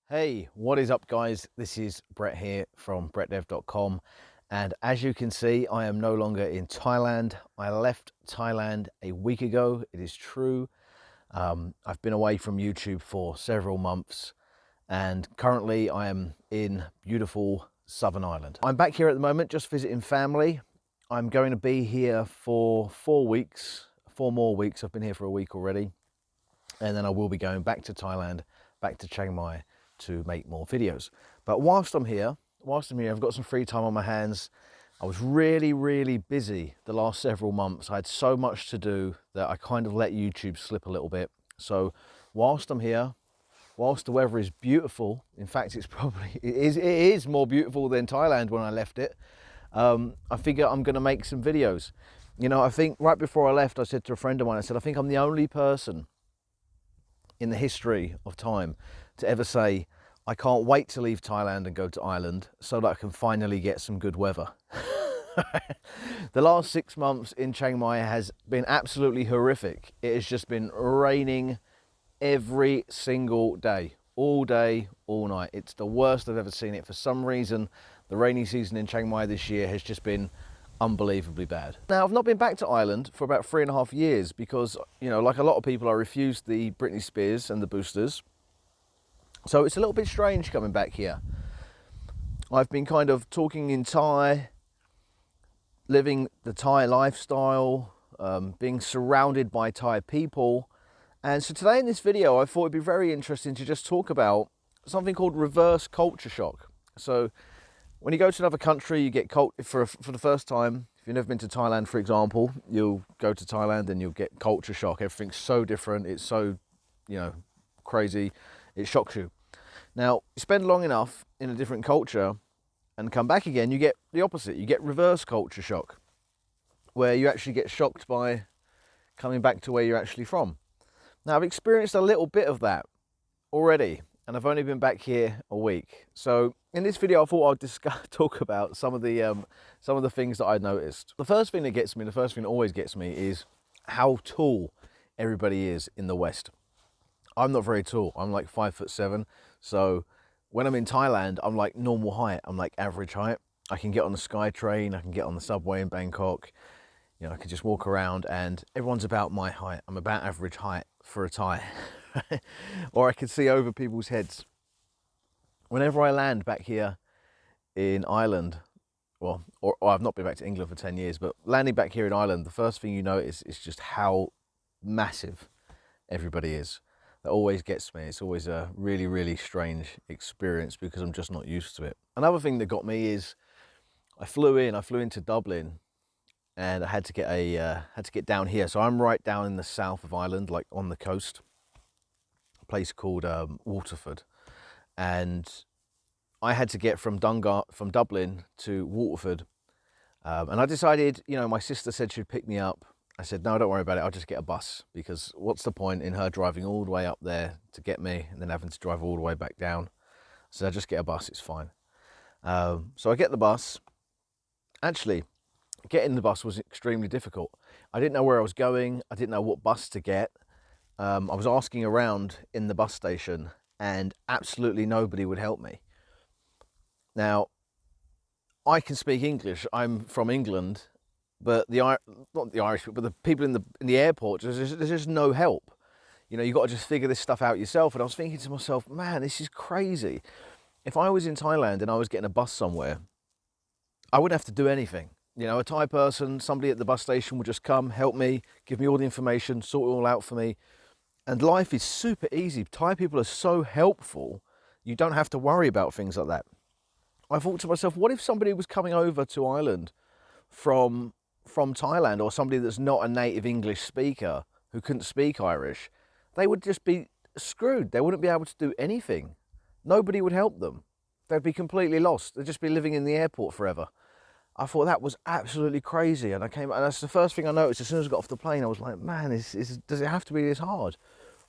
Hey, what is up guys? This is Brett here from brettdev.com, and as you can see, I am no longer in Thailand. I left Thailand a week ago. It is true. I've been away from YouTube for several months, and currently I am in beautiful Southern Ireland. I'm back here at the moment just visiting family. I'm going to be here for 4 weeks, 4 more weeks. I've been here for a week already, and then I will be going back to Thailand, back to Chiang Mai, to make more videos. But whilst I'm here, I've got some free time on my hands. I was really busy the last several months. I had so much to do that I kind of let YouTube slip a little bit. So whilst I'm here, whilst the weather is beautiful, in fact it is more beautiful than Thailand when I left it, I figure I'm going to make some videos. You know, I think right before I left, I said to a friend of mine, I said, I think I'm the only person in the history of time to ever say, I can't wait to leave Thailand and go to Ireland so that I can finally get some good weather. The last 6 months in Chiang Mai has been absolutely horrific. It has just been raining every single day, all night. It's the worst I've ever seen it. For some reason, the rainy season in Chiang Mai this year has just been unbelievably bad. Now, I've not been back to Ireland for about 3.5 years because, you know, like a lot of people, I refused the Britney Spears and the boosters. So it's a little bit strange coming back here. I've been kind of talking in Thai, living the Thai lifestyle, being surrounded by Thai people. And so today in this video, I thought it'd be very interesting to just talk about something called reverse culture shock. So when you go to another country, you get for the first time. If you've never been to Thailand, for example, you'll go to Thailand and you'll get culture shock. Everything's so different. It's so, you know, crazy. It shocks you. Now, you spend long enough in a different culture and come back again, you get the opposite. You get reverse culture shock, where you actually get shocked by coming back to where you're actually from. Now, I've experienced a little bit of that already, and I've only been back here a week. So in this video, I thought I'd talk about some of the things that I noticed. The first thing that always gets me is how tall everybody is in the West. I'm not very tall. I'm like 5'7". So when I'm in Thailand, I'm like normal height. I'm like average height. I can get on the Sky Train. I can get on the subway in Bangkok. You know, I can just walk around and everyone's about my height. I'm about average height for a Thai. Or I can see over people's heads. Whenever I land back here in Ireland, or I've not been back to England for 10 years, but landing back here in Ireland, the first thing you notice is just how massive everybody is. That always gets me. It's always a really strange experience because I'm just not used to it. Another thing that got me is I flew into Dublin, and I had to get down here. So I'm right down in the south of Ireland, like on the coast, a place called Waterford, and I had to get from Dublin to Waterford, and I decided, you know, my sister said she'd pick me up. I said, no, don't worry about it. I'll just get a bus, because what's the point in her driving all the way up there to get me and then having to drive all the way back down? So I just get a bus, it's fine. So I get the bus. Actually, getting the bus was extremely difficult. I didn't know where I was going. I didn't know what bus to get. I was asking around in the bus station and absolutely nobody would help me. Now, I can speak English. I'm from England. But not the Irish, but the people in the airport, there's just no help. You know, you got to just figure this stuff out yourself. And I was thinking to myself, man, this is crazy. If I was in Thailand and I was getting a bus somewhere, I wouldn't have to do anything. You know, a Thai person, somebody at the bus station would just come, help me, give me all the information, sort it all out for me. And life is super easy. Thai people are so helpful. You don't have to worry about things like that. I thought to myself, what if somebody was coming over to Ireland from Thailand, or somebody that's not a native English speaker who couldn't speak Irish? They would just be screwed. They wouldn't be able to do anything. Nobody would help them. They'd be completely lost. They'd just be living in the airport forever. I thought that was absolutely crazy. And and that's the first thing I noticed as soon as I got off the plane. I was like, man, does it have to be this hard?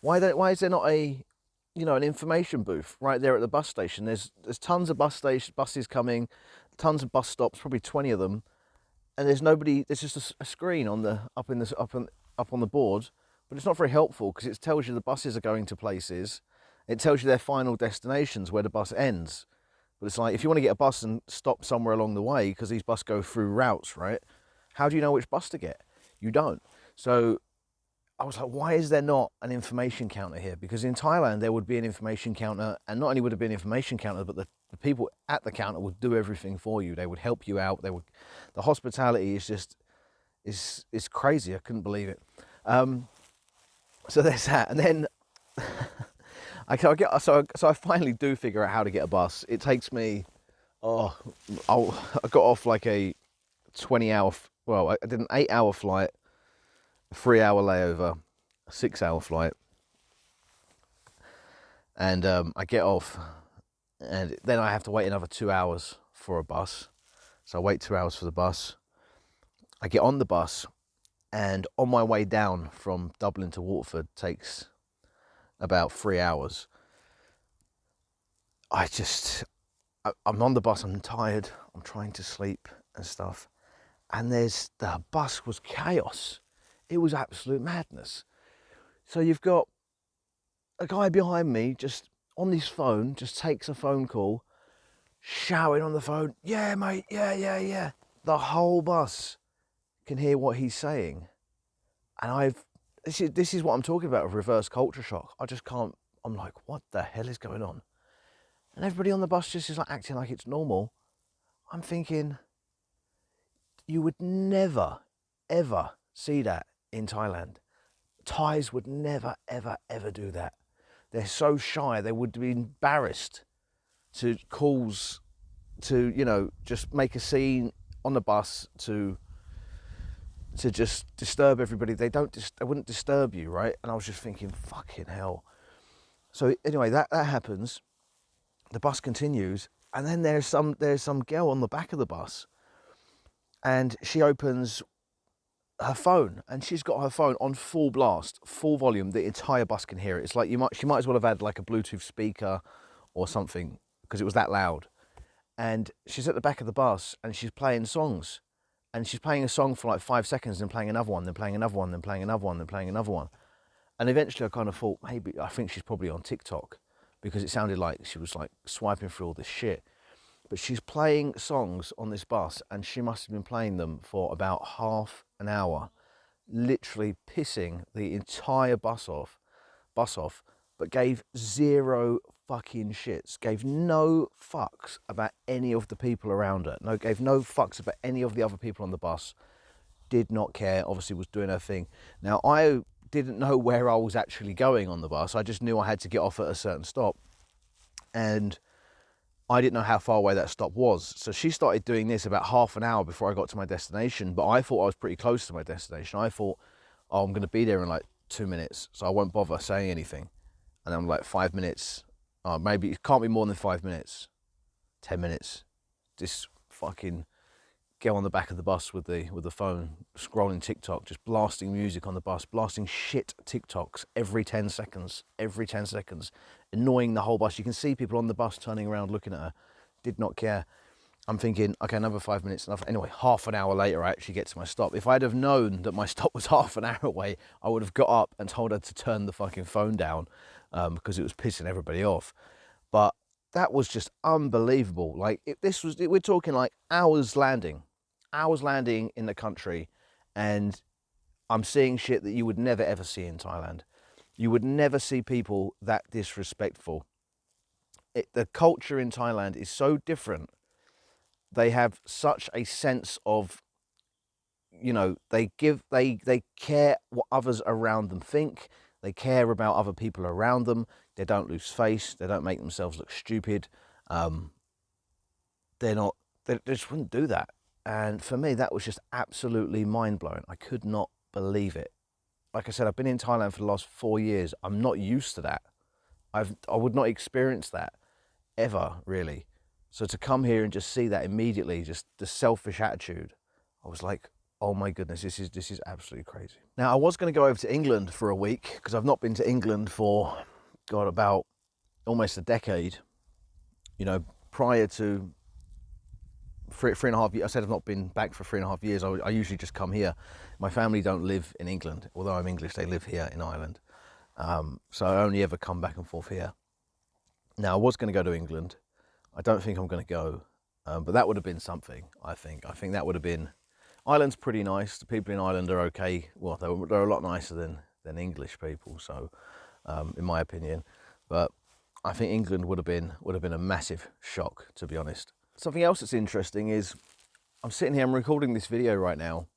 Why is there not an information booth right there at the bus station? There's tons of buses coming, tons of bus stops, probably 20 of them. And there's nobody. There's just a screen up on the board, but it's not very helpful because it tells you the buses are going to places, It tells you their final destinations, where the bus ends. But it's like, if you want to get a bus and stop somewhere along the way, because these buses go through routes, right? How do you know which bus to get? You don't. So I was like, why is there not an information counter here? Because in Thailand, there would be an information counter, and not only would it be an information counter, but the people at the counter would do everything for you. They would help you out. The hospitality is just, is crazy. I couldn't believe it. So there's that. And then I finally do figure out how to get a bus. It takes me, I got off like a 20-hour, well, I did an 8-hour flight, a 3-hour layover, a 6-hour flight, and I get off, and then I have to wait another 2 hours for a bus. So I wait 2 hours for the bus. I get on the bus, and on my way down from Dublin to Waterford takes about 3 hours. I'm on the bus, I'm tired, I'm trying to sleep and stuff, and the bus was chaos. It was absolute madness. So you've got a guy behind me just on his phone, just takes a phone call, shouting on the phone, yeah mate, yeah. The whole bus can hear what he's saying. And this is what I'm talking about, with reverse culture shock. I just can't, I'm like, what the hell is going on? And everybody on the bus just is like acting like it's normal. I'm thinking, you would never, ever see that in Thailand. Thais would never, ever, ever do that. They're so shy. They would be embarrassed to calls to, just make a scene on the bus to just disturb everybody. They wouldn't disturb you, right? And I was just thinking, fucking hell. So anyway, that happens. The bus continues, and then there's some girl on the back of the bus, and she opens her phone, and she's got her phone on full blast, full volume. The entire bus can hear it. It's like she might as well have had like a Bluetooth speaker or something, because it was that loud. And she's at the back of the bus, and she's playing songs, and she's playing a song for like 5 seconds, then playing another one, then playing another one, then playing another one, then playing another one. And eventually I kind of thought, I think she's probably on TikTok, because it sounded like she was like swiping through all this shit. But she's playing songs on this bus, and she must have been playing them for about half an hour, literally pissing the entire bus off, but gave zero fucking shits, gave no fucks about any of the people around her, gave no fucks about any of the other people on the bus, did not care, obviously was doing her thing. Now, I didn't know where I was actually going on the bus. I just knew I had to get off at a certain stop, and I didn't know how far away that stop was. So she started doing this about half an hour before I got to my destination, but I thought I was pretty close to my destination. I thought, I'm going to be there in like 2 minutes, so I won't bother saying anything. And I'm like, 5 minutes, maybe it can't be more than 5 minutes, 10 minutes, just fucking go on the back of the bus with the phone, scrolling TikTok, just blasting music on the bus, blasting shit TikToks every 10 seconds, annoying the whole bus. You can see people on the bus turning around, looking at her, did not care. I'm thinking, okay, another 5 minutes, enough. Anyway, half an hour later, I actually get to my stop. If I'd have known that my stop was half an hour away, I would have got up and told her to turn the fucking phone down, because it was pissing everybody off. But that was just unbelievable. Like, we're talking like hours landing in the country, and I'm seeing shit that you would never ever see in Thailand. You would never see people that disrespectful. The culture in Thailand is so different. They have such a sense of, they care what others around them think. They care about other people around them. They don't lose face. They don't make themselves look stupid. They just wouldn't do that. And for me, that was just absolutely mind-blowing. I could not believe it. Like I said, I've been in Thailand for the last 4 years. I'm not used to that. I would not experience that ever, really. So to come here and just see that immediately, just the selfish attitude, I was like, oh my goodness, this is absolutely crazy. Now, I was going to go over to England for a week, because I've not been to England for, about almost a decade. Prior to three and a half years, I said I've not been back for 3.5 years. I usually just come here. My family don't live in England. Although I'm English, they live here in Ireland. So I only ever come back and forth here. Now, I was going to go to England. I don't think I'm going to go, but that would have been something, I think. I think that would have been... Ireland's pretty nice. The people in Ireland are okay. Well, they're a lot nicer than English people, so in my opinion. But I think England would have been a massive shock, to be honest. Something else that's interesting is I'm sitting here, I'm recording this video right now,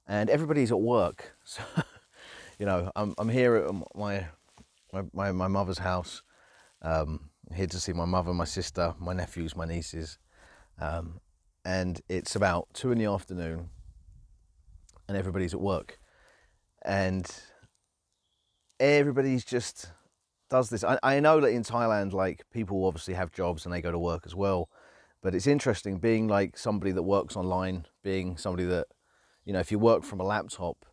and everybody's at work. So, you know, I'm here at my mother's house. Here to see my mother, my sister, my nephews, my nieces, and it's about 2 in the afternoon, and everybody's at work, and everybody's just does this. I know that in Thailand, like, people obviously have jobs and they go to work as well, but it's interesting being like somebody that works online, being somebody that, you know, if you work from a laptop,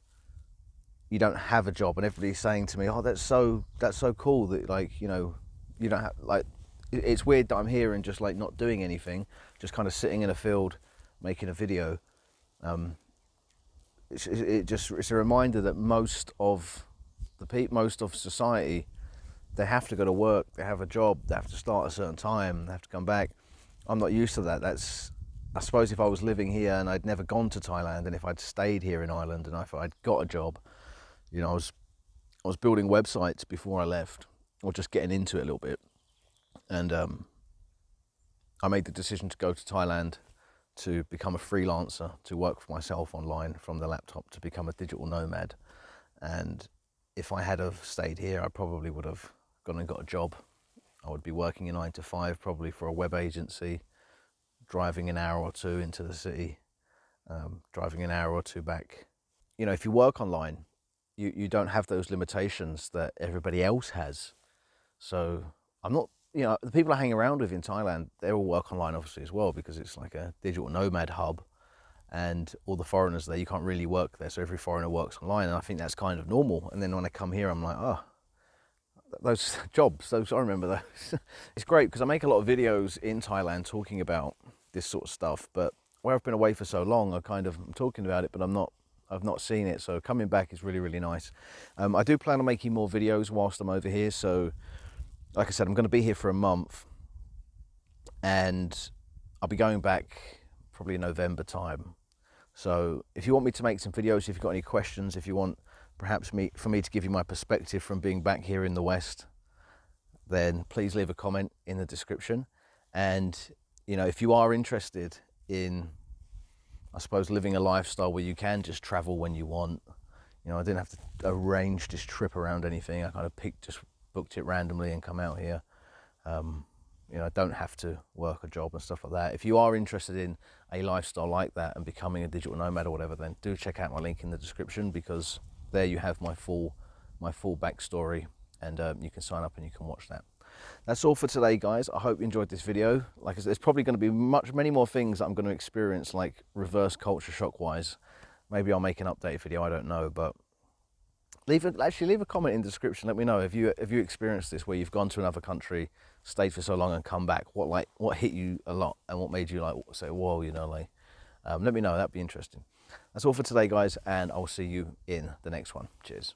you don't have a job, and everybody's saying to me, oh, that's so cool that, like, you know, you don't have, like, it's weird that I'm here and just like not doing anything, just kind of sitting in a field making a video. It's a reminder that most of society, they have to go to work, they have a job, they have to start at a certain time, they have to come back. I'm not used to that. I suppose if I was living here and I'd never gone to Thailand, and if I'd stayed here in Ireland and if I'd got a job, you know, I was building websites before I left, or just getting into it a little bit. And I made the decision to go to Thailand to become a freelancer, to work for myself online from the laptop, to become a digital nomad. And if I had have stayed here, I probably would have gone and got a job. I would be working a 9 to 5, probably for a web agency, driving an hour or two into the city, driving an hour or two back. You know, if you work online, you don't have those limitations that everybody else has. So I'm not, you know, the people I hang around with in Thailand, they all work online obviously as well, because it's like a digital nomad hub, and all the foreigners there, you can't really work there, so every foreigner works online, and I think that's kind of normal. And then when I come here, I'm like, oh, those jobs, I remember those. It's great because I make a lot of videos in Thailand talking about this sort of stuff, but where I've been away for so long, I'm talking about it, but I've not seen it. So coming back is really, really nice. I do plan on making more videos whilst I'm over here. So like I said, I'm going to be here for a month, and I'll be going back probably in November time. So if you want me to make some videos, if you've got any questions, if you want perhaps for me to give you my perspective from being back here in the West, then please leave a comment in the description. And, you know, if you are interested in, I suppose, living a lifestyle where you can just travel when you want, you know, I didn't have to arrange this trip around anything. I kind of booked it randomly and come out here. You know, I don't have to work a job and stuff like that. If you are interested in a lifestyle like that and becoming a digital nomad or whatever, then do check out my link in the description, because there you have my full backstory, and you can sign up and you can watch that. That's all for today, guys. I hope you enjoyed this video. Like I said, there's probably going to be many more things that I'm going to experience, like reverse culture shock wise. Maybe I'll make an update video, I don't know, but leave a comment in the description. Let me know if you experienced this, where you've gone to another country, stayed for so long and come back. What hit you a lot, and what made you like say, whoa, you know, like, let me know. That'd be interesting. That's all for today, guys, and I'll see you in the next one. Cheers.